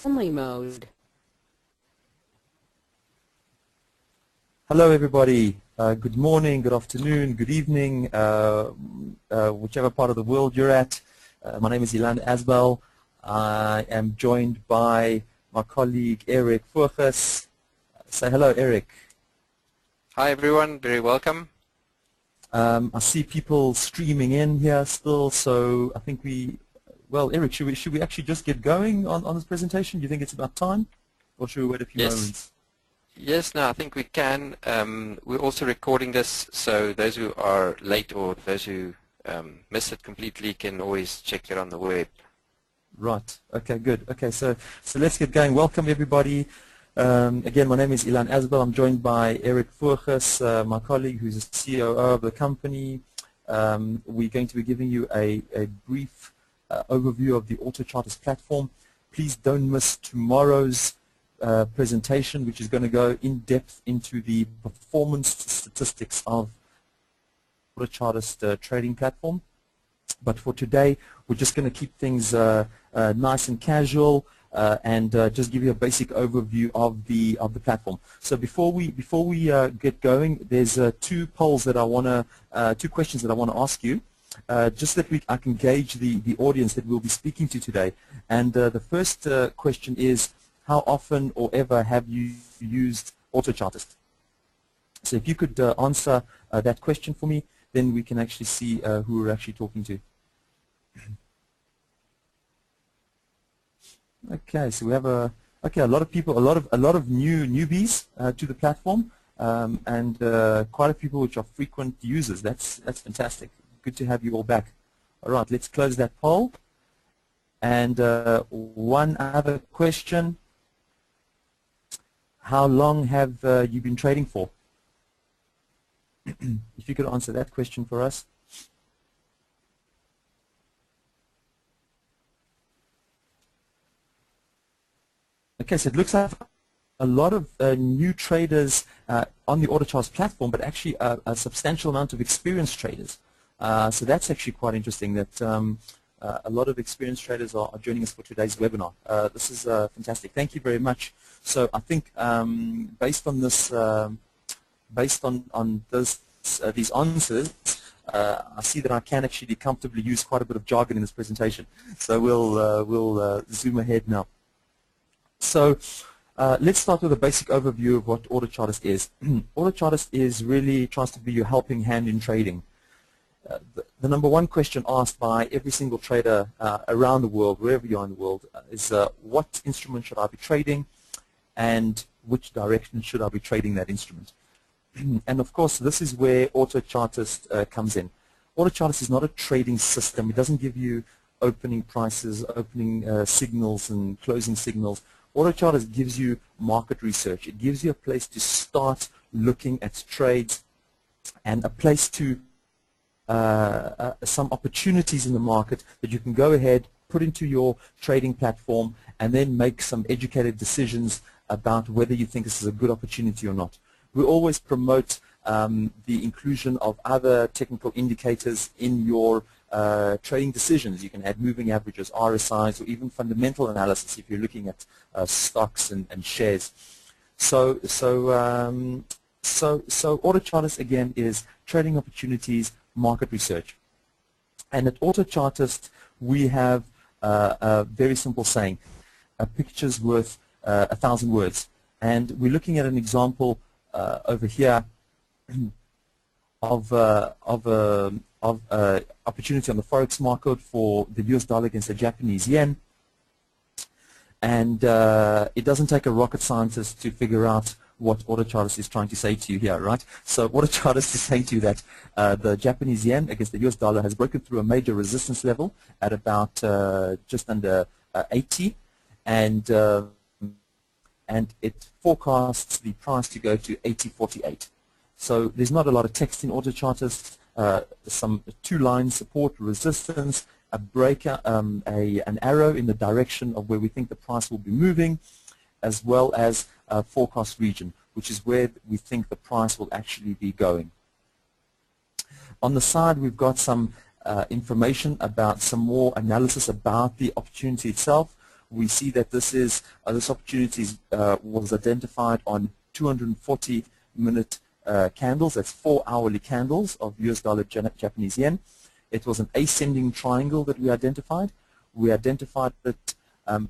only mode. Hello everybody, good morning, good afternoon, good evening, whichever part of the world you're at. My name is Ilan Asbel. I am joined by my colleague Eric Furges. Say hello, Eric. Hi everyone, very welcome. I see people streaming in here still, so I think well Eric, should we actually just get going on this presentation? Do you think it's about time, or should we wait a few moments? Yes, no, I think we can. We're also recording this, so those who are late or those who miss it completely can always check it on the web. Right. Okay, good. Okay, so let's get going. Welcome everybody. Again, my name is Ilan Asbel. I'm joined by Eric Furges, my colleague who's the COO of the company. We're going to be giving you a brief overview of the Autochartist platform. Please don't miss tomorrow's presentation, which is going to go in depth into the performance statistics of Autochartist trading platform. But for today, we're just going to keep things nice and casual and just give you a basic overview of the platform. So before we get going, there's two polls that I want to two questions that I want to ask you, just that I can gauge the audience that we'll be speaking to today. And the first question is, how often or ever have you used Autochartist? So if you could answer that question for me, then we can actually see who we're actually talking to. Okay, so we have a lot of people, a lot of newbies to the platform, and quite a few people which are frequent users. That's fantastic. Good to have you all back. All right, let's close that poll. And one other question. How long have you been trading for? If you could answer that question for us. Okay, so it looks like a lot of new traders on the Autochartist platform, but actually a substantial amount of experienced traders. So that's actually quite interesting that a lot of experienced traders are joining us for today's webinar. This is fantastic. Thank you very much. So I think based on this, based on these answers, I see that I can actually comfortably use quite a bit of jargon in this presentation. So we'll zoom ahead now. So let's start with a basic overview of what Autochartist is. Autochartist is really tries to be your helping hand in trading. The number one question asked by every single trader around the world, wherever you are in the world, is what instrument should I be trading, and which direction should I be trading that instrument? And of course, this is where Autochartist comes in. Autochartist is not a trading system. It doesn't give you opening prices, opening signals and closing signals. Autochartist gives you market research. It gives you a place to start looking at trades and a place to some opportunities in the market that you can go ahead, put into your trading platform, and then make some educated decisions about whether you think this is a good opportunity or not. We always promote the inclusion of other technical indicators in your trading decisions. You can add moving averages, RSIs, or even fundamental analysis if you're looking at stocks and shares. So Autochartist again is trading opportunities, market research. And at Autochartist we have a very simple saying: a picture's worth 1,000 words. And we're looking at an example over here of opportunity on the forex market for the US dollar against the Japanese yen. And it doesn't take a rocket scientist to figure out what Autochartist is trying to say to you here, right? So Autochartist is saying to you that the Japanese yen against the US dollar has broken through a major resistance level at about just under 80, and it forecasts the price to go to 80.48. So there's not a lot of text in Autochartist. Some two lines: support, resistance, a breaker, an arrow in the direction of where we think the price will be moving, as well as a forecast region, which is where we think the price will actually be going. On the side, we've got some information about some more analysis about the opportunity itself. we see that this opportunity was identified on 240-minute candles. That's 4 hourly candles of US dollar Japanese yen. It was an ascending triangle that we identified. We identified it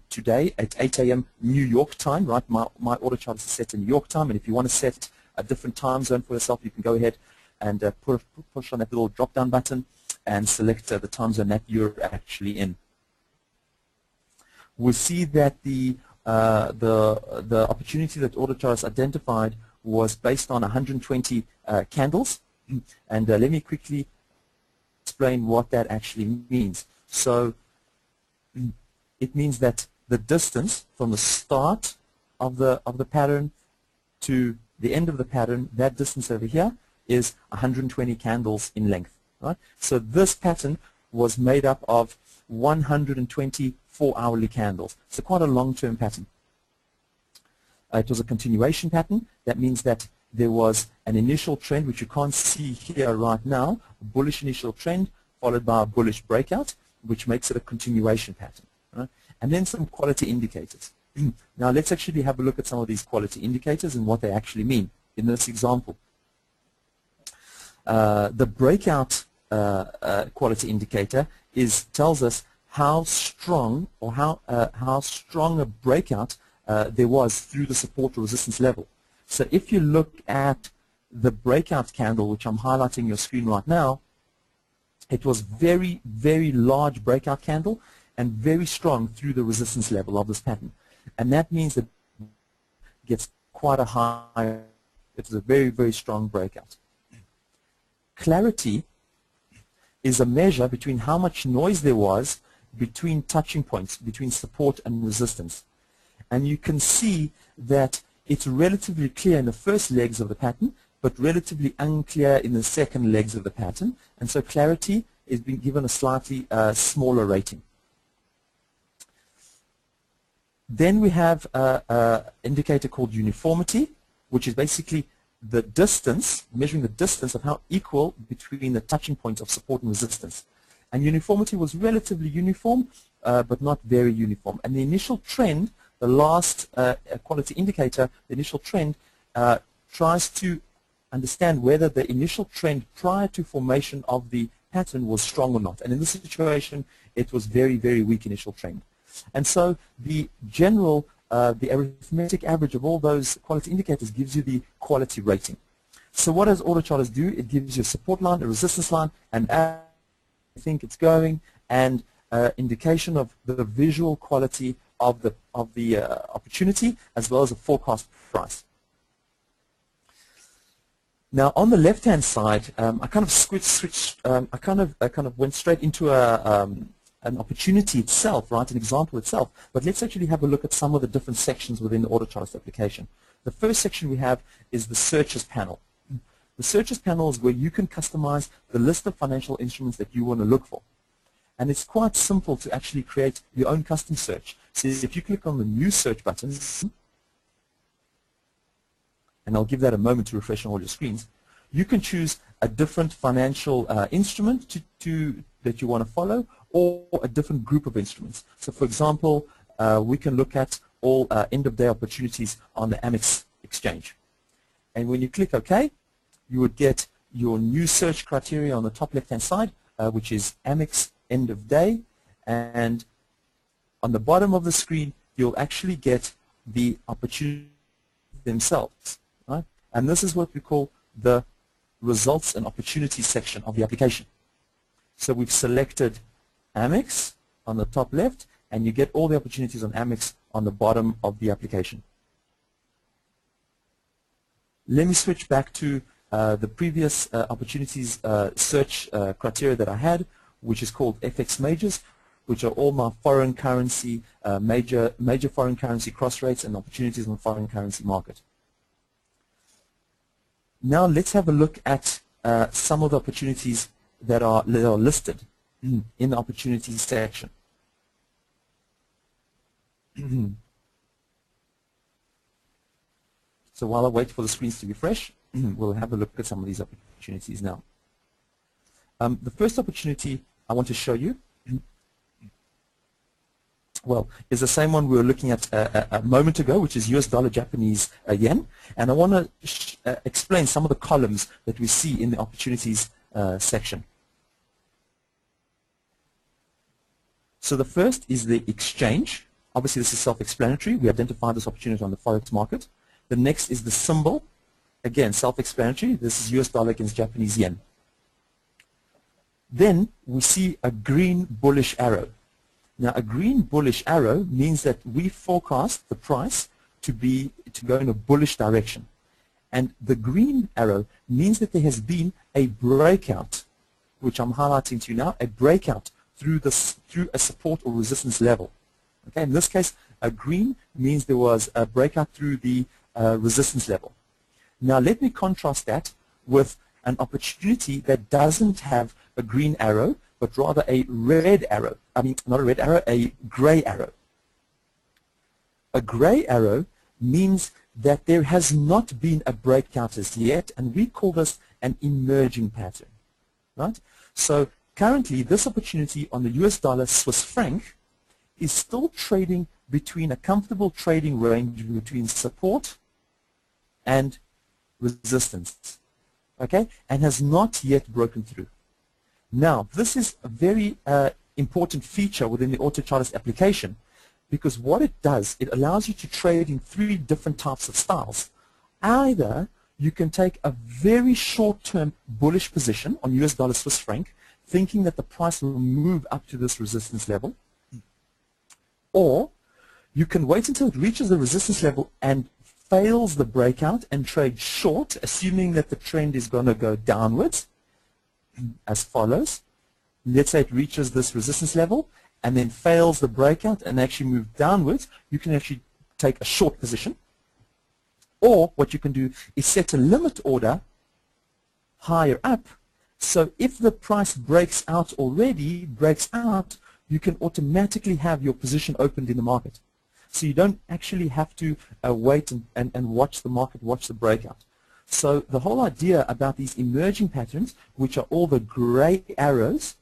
today at 8 a.m. New York time, right? My order chart is set in New York time, and if you want to set a different time zone for yourself, you can go ahead and push on that little drop-down button and select the time zone that you're actually in. We see that the opportunity that Autochartist identified was based on 120 candles, and let me quickly explain what that actually means. So it means that the distance from the start of the pattern to the end of the pattern, that distance over here is 120 candles in length. Right? So this pattern was made up of 120 4-hourly candles. So quite a long-term pattern. It was a continuation pattern. That means that there was an initial trend, which you can't see here right now, a bullish initial trend followed by a bullish breakout, which makes it a continuation pattern. Right? And then some quality indicators. Now let's actually have a look at some of these quality indicators and what they actually mean in this example. The breakout quality indicator tells us how strong or how strong a breakout there was through the support or resistance level. So if you look at the breakout candle, which I'm highlighting your screen right now, it was very, very large breakout candle and very strong through the resistance level of this pattern. And that means that it gets quite a high, it's a very, very strong breakout. Clarity is a measure between how much noise there was between touching points, between support and resistance. And you can see that it's relatively clear in the first legs of the pattern, but relatively unclear in the second legs of the pattern. And so clarity is being given a slightly smaller rating. Then we have an indicator called uniformity, which is basically the distance, measuring the distance of how equal between the touching points of support and resistance. And uniformity was relatively uniform, but not very uniform. And the initial trend, the last quality indicator, the initial trend, tries to understand whether the initial trend prior to formation of the pattern was strong or not. And in this situation, it was very, very weak initial trend. And so the general, the arithmetic average of all those quality indicators gives you the quality rating. So what does Autochartist do? It gives you a support line, a resistance line, and I think it's going, and indication of the visual quality of the opportunity, as well as a forecast price. Now, on the left-hand side, I kind of I kind of went straight into an opportunity itself, right, an example itself. But let's actually have a look at some of the different sections within the Autochartist application. The first section we have is the searches panel. The searches panel is where you can customize the list of financial instruments that you want to look for. And it's quite simple to actually create your own custom search. So if you click on the new search button, and I'll give that a moment to refresh on all your screens, you can choose a different financial instrument that you want to follow, or a different group of instruments. So for example, we can look at all end-of-day opportunities on the Amex exchange. And when you click OK, you would get your new search criteria on the top left-hand side, which is Amex end of day. And on the bottom of the screen, you'll actually get the opportunities themselves. Right? And this is what we call the results and opportunities section of the application. So we've selected Amex on the top left, and you get all the opportunities on Amex on the bottom of the application. Let me switch back to the previous opportunities search criteria that I had, which is called FX majors, which are all my foreign currency, major foreign currency cross rates and opportunities in the foreign currency market. Now let's have a look at some of the opportunities that are listed in the opportunities section. So while I wait for the screens to refresh, we'll have a look at some of these opportunities now. The first opportunity I want to show you well, is the same one we were looking at a moment ago, which is US dollar, Japanese yen. And I want to explain some of the columns that we see in the opportunities section. So the first is the exchange. Obviously, this is self-explanatory. We identified this opportunity on the Forex market. The next is the symbol. Again, self-explanatory. This is US dollar against Japanese yen. Then we see a green bullish arrow. Now, a green bullish arrow means that we forecast the price to go in a bullish direction. And the green arrow means that there has been a breakout, which I'm highlighting to you now, a breakout through a support or resistance level. Okay, in this case, a green means there was a breakout through the resistance level. Now, let me contrast that with an opportunity that doesn't have a green arrow, but rather a red arrow. I mean, not a red arrow, a gray arrow. A gray arrow means that there has not been a breakout as yet, and we call this an emerging pattern, right? So currently, this opportunity on the US dollar Swiss franc is still trading between a comfortable trading range between support and resistance, okay, and has not yet broken through. Now, this is a very important feature within the Autochartist application, because what it does, it allows you to trade in 3 different types of styles. Either you can take a very short-term bullish position on US dollar Swiss franc, thinking that the price will move up to this resistance level, or you can wait until it reaches the resistance level and fails the breakout and trade short, assuming that the trend is going to go downwards, as follows. Let's say it reaches this resistance level and then fails the breakout and actually move downwards. You can actually take a short position. Or what you can do is set a limit order higher up. So if the price breaks out, you can automatically have your position opened in the market. So you don't actually have to wait and watch the market, watch the breakout. So the whole idea about these emerging patterns, which are all the gray arrows,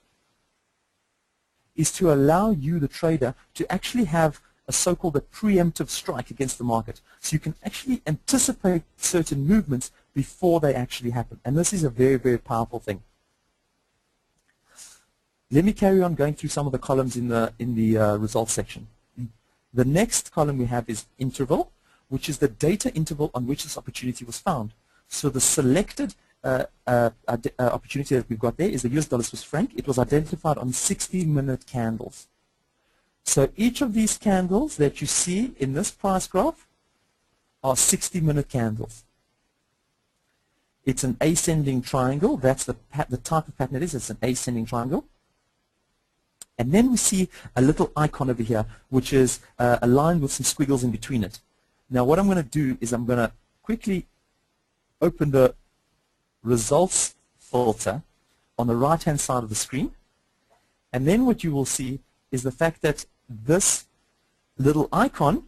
is to allow you, the trader, to actually have a so-called a preemptive strike against the market. So you can actually anticipate certain movements before they actually happen. And this is a very, very powerful thing. Let me carry on going through some of the columns in the results section. The next column we have is interval, which is the data interval on which this opportunity was found. So the selected opportunity that we've got there is the US dollar Swiss franc. It was identified on 60-minute candles. So each of these candles that you see in this price graph are 60-minute candles. It's an ascending triangle. That's the type of pattern it is. It's an ascending triangle. And then we see a little icon over here, which is aligned with some squiggles in between it. Now what I'm going to do is I'm going to quickly open the results filter on the right-hand side of the screen. And then what you will see is the fact that this little icon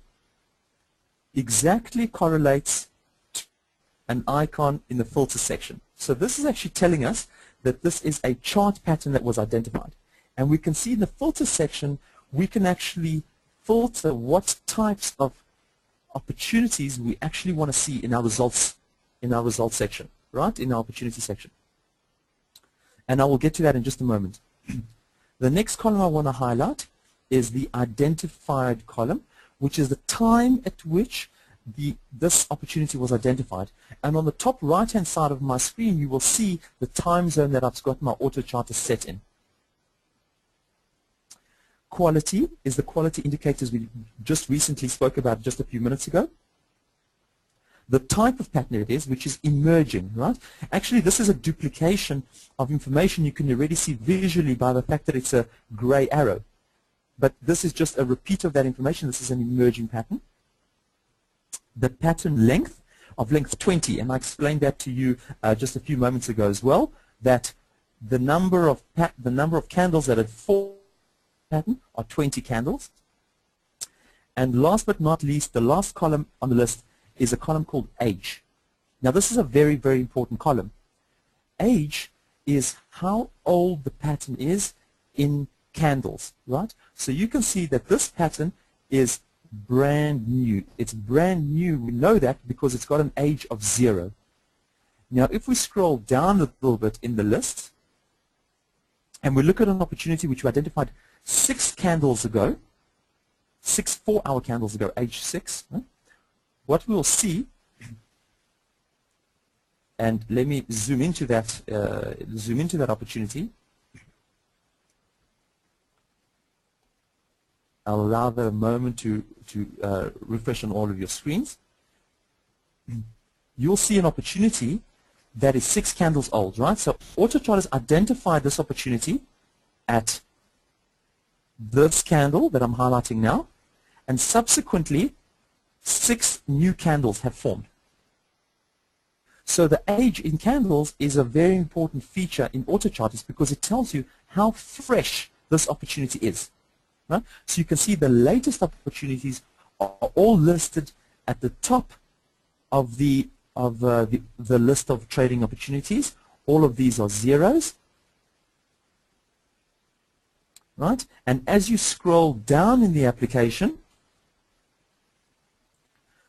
exactly correlates to an icon in the filter section. So this is actually telling us that this is a chart pattern that was identified. And we can see in the filter section, we can actually filter what types of opportunities we actually want to see in our results section, right? In our opportunity section. And I will get to that in just a moment. The next column I want to highlight is the identified column, which is the time at which this opportunity was identified. And on the top right-hand side of my screen, you will see the time zone that I've got my Autochartist set in. Quality is the quality indicators we just recently spoke about just a few minutes ago. The type of pattern it is, which is emerging, right? Actually, this is a duplication of information you can already see visually by the fact that it's a gray arrow. But this is just a repeat of that information. This is an emerging pattern. The pattern length of length 20, and I explained that to you just a few moments ago as well, that the number of candles that had formed pattern are 20 candles. And last but not least, the last column on the list is a column called age. Now this is a very, very important column. Age is how old the pattern is in candles, right? So you can see that this pattern is brand new. It's brand new. We know that because it's got an age of 0. Now, if we scroll down a little bit in the list, and we look at an opportunity which we identified 6 candles ago, 6 4-hour candles ago, age 6, right? What we will see, and let me zoom into that opportunity. I'll allow that a moment to refresh on all of your screens. You'll see an opportunity that is 6 candles old, right? So Autochartist identified this opportunity at this candle that I'm highlighting now, and subsequently 6 new candles have formed. So the age in candles is a very important feature in Autochartist because it tells you how fresh this opportunity is. Right? So you can see the latest opportunities are all listed at the top of the list of trading opportunities. All of these are zeros, right? And as you scroll down in the application,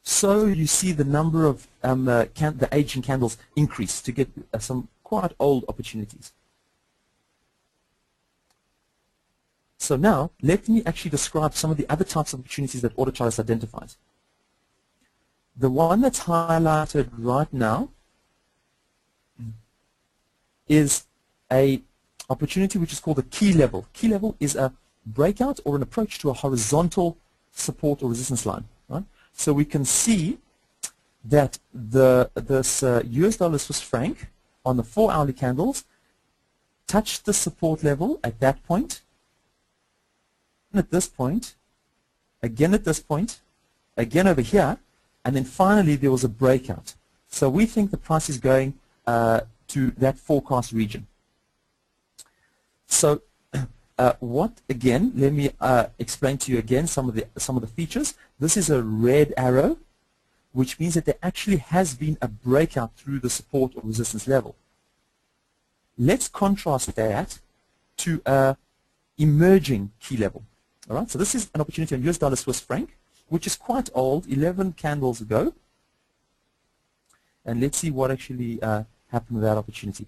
so you see the number of the age in candles increase to get some quite old opportunities. So now, let me actually describe some of the other types of opportunities that Autochartist identifies. The one that's highlighted right now is a opportunity which is called a key level. Key level is a breakout or an approach to a horizontal support or resistance line. Right? So we can see that this US dollar Swiss franc on the 4-hourly candles touched the support level at that point, at this point, again at this point, again over here, and then finally there was a breakout. So we think the price is going to that forecast region. So again, let me explain to you again some of the features. This is a red arrow, which means that there actually has been a breakout through the support or resistance level. Let's contrast that to a emerging key level. All right, so this is an opportunity on US dollar Swiss franc, which is quite old, 11 candles ago. And let's see what actually happened with that opportunity.